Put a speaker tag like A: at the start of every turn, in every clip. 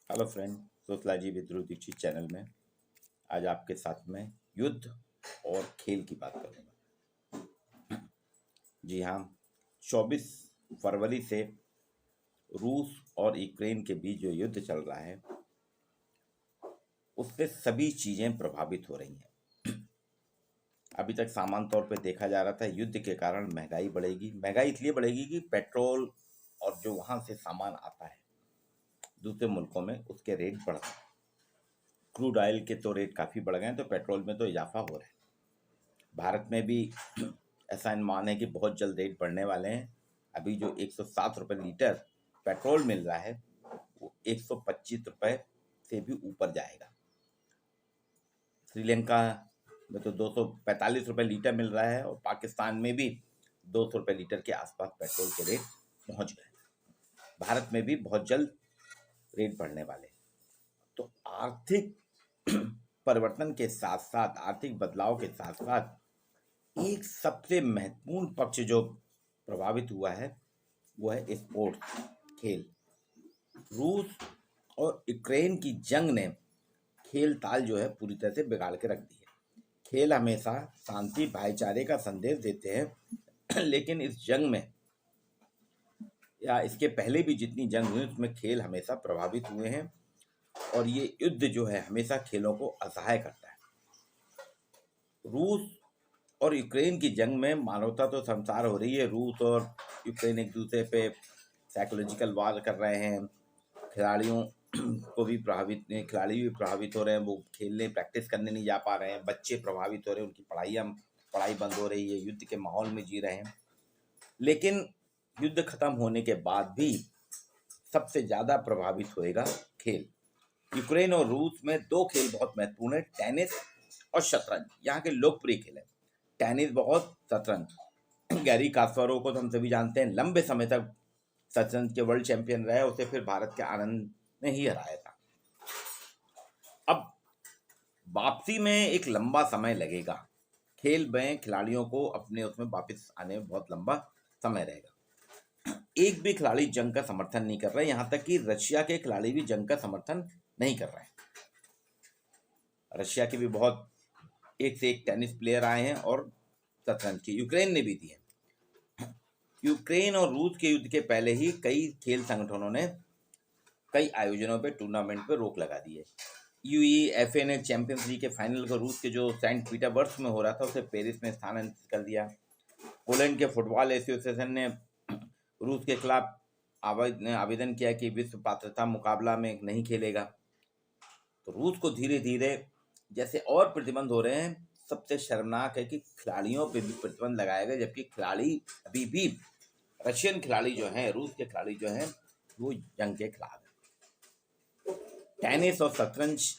A: Hello friend, sociology with Dhruv Dikshit channel में आज आपके साथ में युद्ध और खेल की बात करूंगा। जी हाँ, 24 फरवरी से रूस और यूक्रेन के बीच जो युद्ध चल रहा है उससे सभी चीज़ें प्रभावित हो रही हैं। अभी तक सामान्य तौर पे देखा जा रहा था युद्ध के कारण महंगाई बढ़ेगी। महंगाई इसलिए बढ़ेगी कि पेट्रोल और जो वहाँ से सामान आता है दूसरे मुल्कों में उसके रेट बढ़ रहे हैं। क्रूड ऑयल के तो रेट काफ़ी बढ़ गए हैं, तो पेट्रोल में तो इजाफा हो रहा है। भारत में भी ऐसा अनुमान है कि बहुत जल्द रेट बढ़ने वाले हैं। अभी जो 107 रुपये लीटर पेट्रोल मिल रहा है वो 125 रुपये से भी ऊपर जाएगा। श्रीलंका में तो 245 रुपये लीटर मिल रहा है और पाकिस्तान में भी 200 रुपये लीटर के आसपास पेट्रोल के रेट पहुंच गए। भारत में भी बहुत जल्द रेट बढ़ने वाले हैं। तो आर्थिक परिवर्तन के साथ साथ, आर्थिक बदलाव के साथ साथ एक सबसे महत्वपूर्ण पक्ष जो प्रभावित हुआ है वो है स्पोर्ट्स, खेल। रूस और यूक्रेन की जंग ने खेल ताल जो है पूरी तरह से बिगाड़ के रख दी है। खेल हमेशा शांति भाईचारे का संदेश देते हैं लेकिन इस जंग में या इसके पहले भी जितनी जंग हुई उसमें खेल हमेशा प्रभावित हुए हैं और ये युद्ध जो है हमेशा खेलों को असहाय करता है। रूस और यूक्रेन की जंग में मानवता तो संसार हो रही है। रूस और यूक्रेन एक दूसरे पे साइकोलॉजिकल वार कर रहे हैं। खिलाड़ियों को भी खिलाड़ी भी प्रभावित हो रहे हैं। वो खेलने प्रैक्टिस करने नहीं जा पा रहे हैं। बच्चे प्रभावित हो रहे हैं, उनकी पढ़ाई बंद हो रही है। युद्ध के माहौल में जी रहे हैं। लेकिन युद्ध खत्म होने के बाद भी सबसे ज़्यादा प्रभावित होएगा खेल। यूक्रेन और रूस में दो खेल बहुत महत्वपूर्ण है, टेनिस और शतरंज। यहाँ के लोकप्रिय खेल है टेनिस बहुत, शतरंज। गैरी कास्पारोव को तो हम सभी जानते हैं, लंबे समय तक शतरंज के वर्ल्ड चैंपियन रहे। उसे फिर भारत के आनंद ने ही हराया था। अब वापसी में एक लंबा समय लगेगा। खेल में खिलाड़ियों को अपने उसमें वापस आने में बहुत लंबा समय रहेगा। एक भी खिलाड़ी जंग का समर्थन नहीं कर रहे, यहाँ तक कि रशिया के खिलाड़ी भी जंग का समर्थन नहीं कर रहे हैं। रशिया के भी बहुत एक से एक टेनिस प्लेयर आए हैं और शतरंज के यूक्रेन ने भी दिए। यूक्रेन और रूस के युद्ध के पहले ही कई खेल संगठनों ने कई आयोजनों पे टूर्नामेंट पे रोक लगा दी है। यूईएफए ने चैंपियंस लीग के फाइनल को रूस के जो सेंट पीटर्सबर्ग में हो रहा था उसे पेरिस में स्थानांतरित कर दिया। पोलैंड के फुटबॉल एसोसिएशन ने रूस के खिलाफ आवेदन किया कि विश्व पात्रता मुकाबला में नहीं खेलेगा। तो रूस को धीरे धीरे जैसे और प्रतिबंध हो रहे हैं, सबसे शर्मनाक है कि खिलाड़ियों पे भी प्रतिबंध लगाया गया, जबकि खिलाड़ी अभी भी रशियन खिलाड़ी जो हैं, रूस के खिलाड़ी जो हैं, वो जंग के खिलाफ है। टेनिस और शतरंज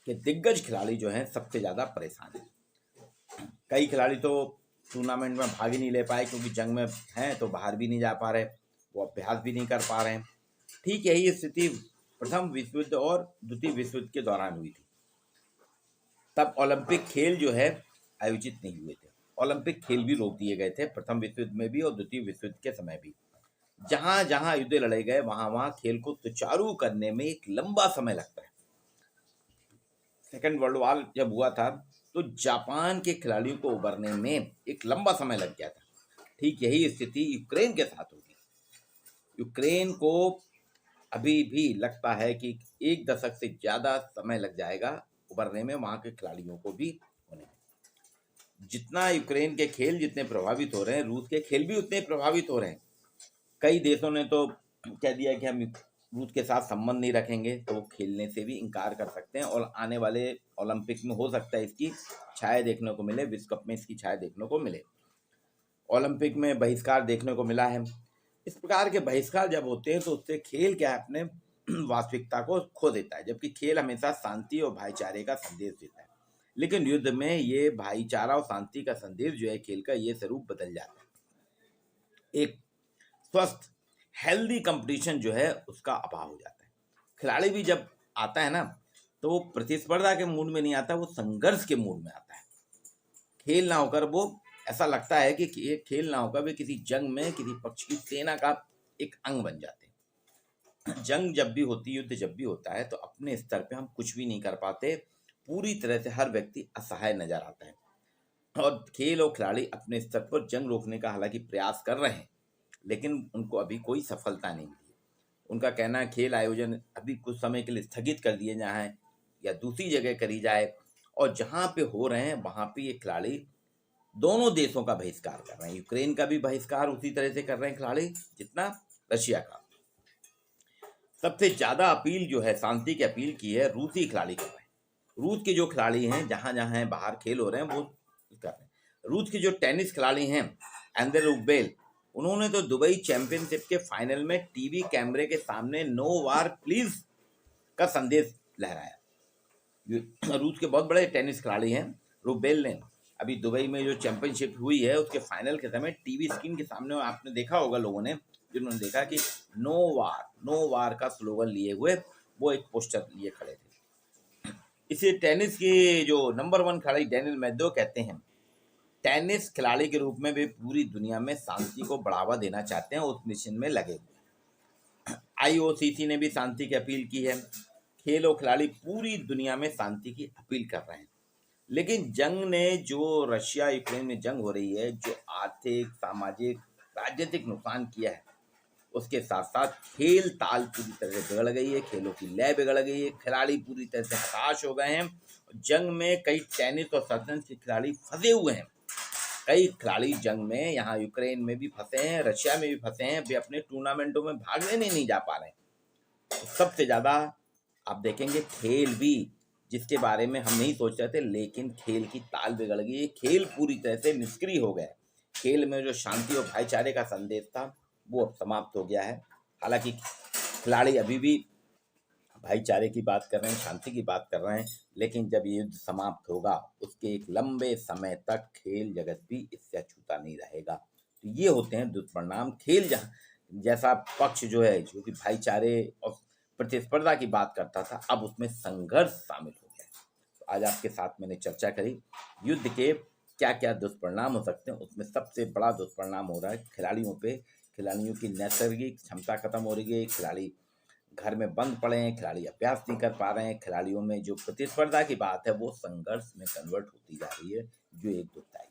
A: के दिग्गज खिलाड़ी जो हैं सबसे ज़्यादा परेशान हैं। कई खिलाड़ी तो टूर्नामेंट में भाग ही नहीं ले पाए क्योंकि जंग में हैं तो बाहर भी नहीं जा पा रहे, वो अभ्यास भी नहीं कर पा रहे हैं। ठीक यही स्थिति प्रथम विश्व युद्ध और द्वितीय विश्व युद्ध के दौरान हुई थी। तब ओलंपिक खेल जो है आयोजित नहीं हुए थे। ओलंपिक खेल भी रोक दिए गए थे, प्रथम विश्व युद्ध में भी और द्वितीय विश्व युद्ध के समय भी। जहां जहां युद्ध लड़े गए वहां वहां खेल को सुचारू करने में एक लंबा समय लगता है। सेकेंड वर्ल्ड वॉर जब हुआ था तो जापान के खिलाड़ियों को उभरने में एक लंबा समय लग गया था। ठीक यही स्थिति यूक्रेन के साथ होगी। यूक्रेन को अभी भी लगता है कि एक दशक से ज़्यादा समय लग जाएगा उभरने में, वहाँ के खिलाड़ियों को भी होने में। जितना यूक्रेन के खेल जितने प्रभावित हो रहे हैं, रूस के खेल भी उतने प्रभावित हो रहे हैं। कई देशों ने तो कह दिया कि हम रूस के साथ संबंध नहीं रखेंगे, तो वो खेलने से भी इनकार कर सकते हैं और आने वाले ओलंपिक में हो सकता है इसकी छाया देखने को मिले, विश्व कप में इसकी छाया देखने को मिले। ओलंपिक में बहिष्कार देखने को मिला है। इस प्रकार के बहिष्कार जब होते हैं तो उससे खेल क्या है, अपने वास्तविकता को खो देता है, जबकि खेल हमेशा शांति और भाईचारे का संदेश देता है। लेकिन युद्ध में ये भाईचारा और शांति का संदेश जो है खेल का, ये स्वरूप बदल जाता है। एक स्वस्थ हेल्दी कंपटीशन जो है उसका अभाव हो जाता है। खिलाड़ी भी जब आता है ना तो वो प्रतिस्पर्धा के मूड में नहीं आता, वो संघर्ष के मूड में आता है। खेल ना होकर वो ऐसा लगता है कि ये खेल ना होकर वे किसी जंग में किसी पक्ष की सेना का एक अंग बन जाते हैं। जंग जब भी होती है, युद्ध जब भी होता है, तो अपने स्तर पे हम कुछ भी नहीं कर पाते। पूरी तरह से हर व्यक्ति असहाय नजर आता है। और खेल और खिलाड़ी अपने स्तर पर जंग रोकने का हालांकि प्रयास कर रहे हैं, लेकिन उनको अभी कोई सफलता नहीं मिली। उनका कहना है खेल आयोजन अभी कुछ समय के लिए स्थगित कर दिए जाए या दूसरी जगह करी जाए, और जहाँ पे हो रहे हैं वहाँ पे ये खिलाड़ी दोनों देशों का बहिष्कार कर रहे हैं। यूक्रेन का भी बहिष्कार उसी तरह से कर रहे हैं खिलाड़ी जितना रशिया का। सबसे ज्यादा अपील जो है, शांति की अपील की है, रूसी खिलाड़ी कर रहे हैं। रूस के जो खिलाड़ी हैं, जहां जहां बाहर खेल हो रहे हैं वो कर रहे हैं। रूस के जो टेनिस खिलाड़ी हैं, एंडर रूबेल, उन्होंने तो दुबई चैंपियनशिप के फाइनल में टीवी कैमरे के सामने नो वार प्लीज का संदेश लहराया। रूस के बहुत बड़े टेनिस खिलाड़ी हैं रूबेल ने अभी दुबई में जो चैंपियनशिप हुई है उसके फाइनल के समय टीवी स्क्रीन के सामने, आपने देखा होगा लोगों ने, जिन्होंने देखा कि नो वार का स्लोगन लिए हुए वो एक पोस्टर लिए खड़े थे। इसे टेनिस के जो नंबर 1 खिलाड़ी डेनियल मेदवेदेव कहते हैं, टेनिस खिलाड़ी के रूप में वे पूरी दुनिया में शांति को बढ़ावा देना चाहते हैं, उस मिशन में लगे। आईओसीसी ने भी शांति की अपील की है। खेल और खिलाड़ी पूरी दुनिया में शांति की अपील कर रहे हैं। लेकिन जंग ने, जो रशिया यूक्रेन में जंग हो रही है, जो आर्थिक, सामाजिक, राजनीतिक नुकसान किया है, उसके साथ साथ खेल ताल पूरी तरह से बिगड़ गई है, खेलों की लय बिगड़ गई है, खिलाड़ी पूरी तरह से हताश हो गए हैं। जंग में कई टेनिस और शतरंज के खिलाड़ी फंसे हुए हैं। कई खिलाड़ी जंग में यहाँ यूक्रेन में भी फंसे हैं, रशिया में भी फंसे हैं, वे अपने टूर्नामेंटों में भाग लेने नहीं जा पा रहे हैं। तो सबसे ज़्यादा आप देखेंगे खेल भी, जिसके बारे में हम नहीं सोच रहे थे, लेकिन खेल की ताल बिगड़ गई है, खेल पूरी तरह से निष्क्रिय हो गया। खेल में जो शांति और भाईचारे का संदेश था वो अब समाप्त हो गया है। हालांकि खिलाड़ी अभी भी भाईचारे की बात कर रहे हैं, शांति की बात कर रहे हैं, लेकिन जब ये युद्ध समाप्त होगा उसके एक लंबे समय तक खेल जगत भी इससे अछूता नहीं रहेगा। तो ये होते हैं दुष्परिणाम। खेल जैसा पक्ष जो है, जो कि भाईचारे और प्रतिस्पर्धा की बात करता था, अब उसमें संघर्ष शामिल हो गया। तो आज आपके साथ मैंने चर्चा करी युद्ध के क्या क्या दुष्परिणाम हो सकते हैं। उसमें सबसे बड़ा दुष्परिणाम हो रहा है खिलाड़ियों पे। खिलाड़ियों की नैसर्गिक क्षमता खत्म हो रही है, खिलाड़ी घर में बंद पड़े हैं, खिलाड़ी अभ्यास नहीं कर पा रहे हैं, खिलाड़ियों में जो प्रतिस्पर्धा की बात है वो संघर्ष में कन्वर्ट होती जा रही है, जो एक दुखदायी